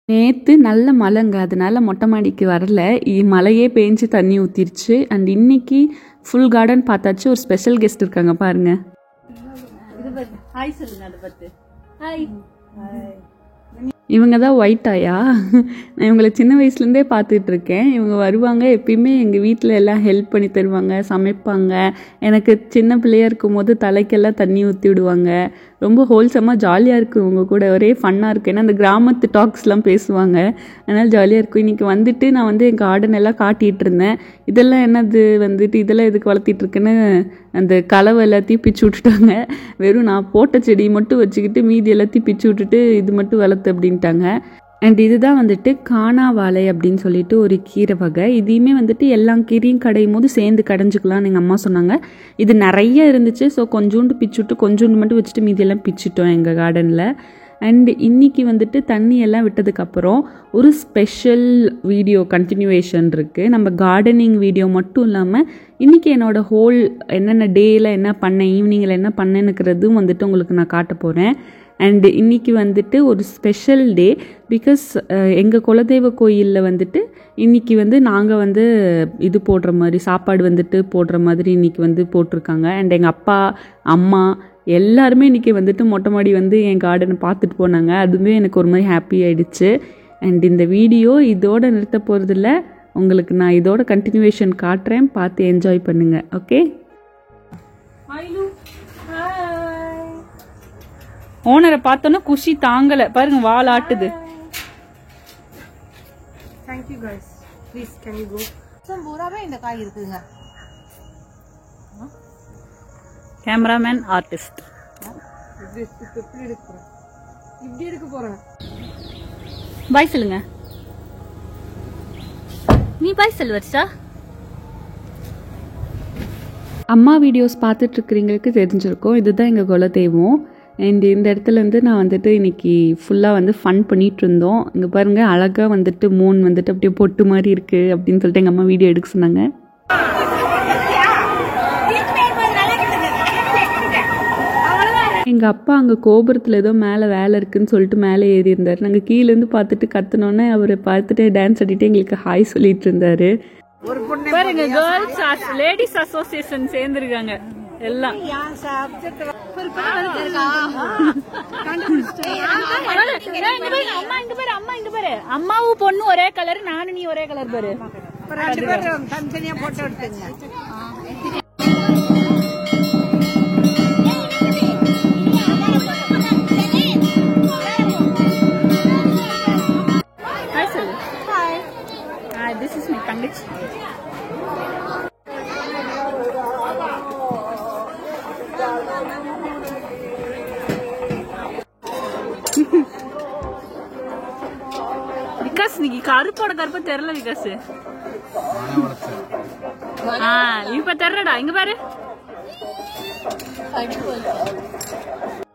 நேற்று நல்ல மழைங்க, அதனால மொட்டை மாடிக்கு வரல. மழையே பேஞ்சு தண்ணி ஊற்றிருச்சு. அண்ட் இன்னைக்கு ஃபுல் கார்டன் பார்த்தாச்சு. ஒரு ஸ்பெஷல் கெஸ்ட் இருக்காங்க பாருங்க. ஹாய் சொல்லுங்க. அதை பார்த்து ஹாய். இவங்க தான் ஒயிட் ஆயா. நான் இவங்களை சின்ன வயசுலேருந்தே பார்த்துட்டு இருக்கேன். இவங்க வருவாங்க, எப்பயுமே எங்கள் வீட்டில் எல்லாம் ஹெல்ப் பண்ணி தருவாங்க, சமைப்பாங்க. எனக்கு சின்ன பிள்ளையாக இருக்கும் போது தலைக்கெல்லாம் தண்ணி ஊற்றி விடுவாங்க. ரொம்ப ஹோல்சமாக ஜாலியாக இருக்கும். இவங்க கூட ஒரே ஃபன்னாக இருக்கும். ஏன்னா அந்த கிராமத்து டாக்ஸ்லாம் பேசுவாங்க, அதனால் ஜாலியாக இருக்கும். இன்றைக்கி வந்துட்டு நான் என் கார்டன் எல்லாம் காட்டிகிட்டு இருந்தேன். இதெல்லாம் என்னது இதெல்லாம் எதுக்கு வளர்த்திட்டு இருக்குன்னு அந்த கலவை எல்லாத்தையும் பிச்சு விட்டுட்டாங்க. வெறும் நான் போட்ட செடி மட்டும் வச்சுக்கிட்டு மீதி எல்லாத்தையும் பிச்சு விட்டுட்டு இது மட்டும் வளர்த்து அப்படின்ட்டாங்க. அண்ட் இதுதான் காணா வாழை அப்படின்னு சொல்லிட்டு ஒரு கீரை வகை. இதையுமே எல்லா கீரையும் கடையும் போது சேர்ந்து கடைஞ்சிக்கலாம்னு எங்கள் அம்மா சொன்னாங்க. இது நிறைய இருந்துச்சு. ஸோ கொஞ்சோண்டு பிச்சுட்டு கொஞ்சோண்டு மட்டும் வச்சுட்டு மீதியெல்லாம் பிச்சுட்டோம் எங்கள் கார்டனில். அண்ட் இன்றைக்கி தண்ணி எல்லாம் விட்டதுக்கப்புறம் ஒரு ஸ்பெஷல் வீடியோ கண்டினியூவேஷன் இருக்குது. நம்ம கார்டனிங் வீடியோ மட்டும் இல்லாமல் இன்றைக்கி என்னோடய ஹோல் என்னென்ன டேயில் என்ன பண்ணேன், ஈவினிங்கில் என்ன பண்ணேன்னுக்கிறதும் உங்களுக்கு நான் காட்ட போகிறேன். அண்டு இன்றைக்கி ஒரு ஸ்பெஷல் டே. பிகாஸ் எங்கள் குலதெய்வ கோயிலில் இன்றைக்கி நாங்கள் இது போடுற மாதிரி சாப்பாடு போடுற மாதிரி இன்றைக்கி போட்டிருக்காங்க. அண்ட் எங்கள் அப்பா அம்மா எல்லாருமே இன்றைக்கி மொட்டை மாடி என் கார்டனை பார்த்துட்டு போனாங்க. அதுவுமே எனக்கு ஒரு மாதிரி ஹாப்பி ஆகிடுச்சு. அண்ட் இந்த வீடியோ இதோட நிறுத்த போகிறதில்ல, உங்களுக்கு நான் இதோட கண்டினியூவேஷன் காட்டுறேன், பார்த்து என்ஜாய் பண்ணுங்கள். ஓகே. ஓனரை பார்த்தோன்னா குஷி தாங்கலை பாருங்க, வால் ஆட்டுது. Thank you guys. Please can you go? பூராவே இந்த காய் இருக்குங்க. Cameraman artist. இப்படி எடுக்க போறேன். பாய் சொல்லுங்க. நீ பாய் சொல்லு வர்ஷா. அம்மா வீடியோஸ் பார்த்துட்டு இருக்கிறவங்களுக்கு தெரிஞ்சிருக்கும், இதுதான் எங்கள் குலதெய்வம். அண்ட் இந்த இடத்துல நான் இன்னைக்கு ஃபுல்லாக ஃபன் பண்ணிகிட்டு இருந்தோம். இங்கே பாருங்கள், அழகாக மூன் அப்படியே பொட்டு மாதிரி இருக்குது அப்படின்னு சொல்லிட்டு எங்கள் அம்மா வீடியோ எடுக்க சொன்னாங்க. எங்கள் அப்பா அங்கே கோபுரத்தில் ஏதோ மேலே வேலை இருக்குதுன்னு சொல்லிட்டு மேலே ஏறி இருந்தார். நாங்கள் கீழேருந்து பார்த்துட்டு கற்றுனோன்னே அவரை பார்த்துட்டு டான்ஸ் ஆடிட்டு எங்களுக்கு ஹாய் சொல்லிட்டு இருந்தார். பாருங்க, கேர்ள்ஸ் லேடிஸ் அசோசியேஷன் சேர்ந்துருக்காங்க எல்லாம். அம்மாவும் பொண்ணு ஒரே கலர், நானும் நீ ஒரே கலர் பாரு. தனித்தனியா போட்டோ எடுத்துங்க. This is my தங்கச்சி. விகாஸ் நீங்க கருப்போட கருப்ப தெரியல விகாஸ். இப்ப தெரியடா, இங்க பாரு.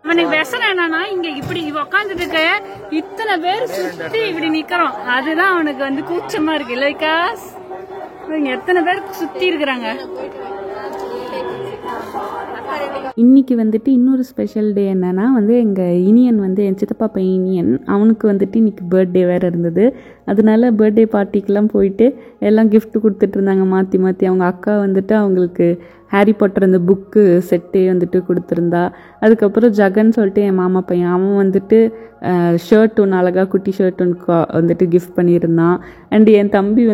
அவனுக்கு விஷம் என்னன்னா, இங்க இப்படி உக்காந்துட்டு இருக்க இத்தனை பேர் சுத்தி இப்படி நிக்கிறோம், அதுதான் அவனுக்கு கூச்சமா இருக்கு இல்ல விகாஸ்? எத்தனை பேர் சுத்தி இருக்கிறாங்க. இன்னைக்கு இன்னொரு ஸ்பெஷல் டே என்னன்னா, எங்கள் இனியன் என் சித்தப்பா பையன் இனியன், அவனுக்கு இன்னைக்கு பர்த்டே வேறு இருந்தது. அதனால பர்த்டே பார்ட்டிக்கெலாம் போயிட்டு எல்லாம் கிஃப்ட் கொடுத்துட்டு இருந்தாங்க மாற்றி மாற்றி. அவங்க அக்கா அவங்களுக்கு ஹாரி பாட்டர் அந்த புக்கு செட்டே கொடுத்துருந்தா. அதுக்கப்புறம் ஜகன் சொல்லிட்டு என் மாமா பையன், அவன் ஷர்ட் ஒன்று அழகாக குட்டி ஷர்ட் ஒன்று கிஃப்ட் பண்ணியிருந்தான். அண்ட் என் தம்பி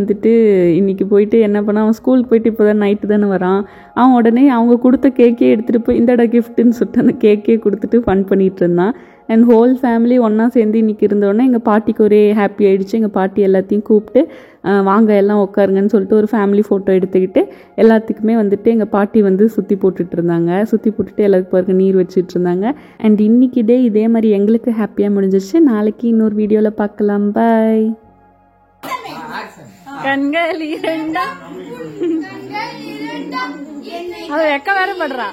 இன்றைக்கி போயிட்டு என்ன பண்ணால், அவன் ஸ்கூலுக்கு போயிட்டு இப்போ தான் நைட்டு தானே வரான். அவன் உடனே அவங்க கொடுத்த கேக்கே எடுத்துகிட்டு போய் இந்தடா கிஃப்ட்டுன்னு சொல்லிட்டு அந்த கேக்கே கொடுத்துட்டு ஃபன் பண்ணிகிட்டு இருந்தான். அண்ட் ஹோல் ஃபேமிலி ஒன்றா சேர்ந்து இன்றைக்கி இருந்தோடனே எங்கள் பாட்டிக்கு ஒரே ஹாப்பி ஆகிடுச்சு. எங்கள் பாட்டி எல்லாத்தையும் கூப்பிட்டு வாங்க எல்லாம் உட்காருங்கன்னு சொல்லிட்டு ஒரு ஃபேமிலி ஃபோட்டோ எடுத்துக்கிட்டு எல்லாத்துக்குமே எங்கள் பாட்டி சுற்றி போட்டுட்டு இருந்தாங்க. சுற்றி போட்டுட்டு எல்லாத்துக்கும் பாருங்க நீர் வச்சுட்டு இருந்தாங்க. அண்ட் இன்னைக்கு டே இதே மாதிரி எங்களுக்கு ஹாப்பியாக முடிஞ்சிருச்சு. நாளைக்கு இன்னொரு வீடியோவில் பார்க்கலாம். பாய். கண்கள் இரண்டா, அவ வெக்க வேற படுறா.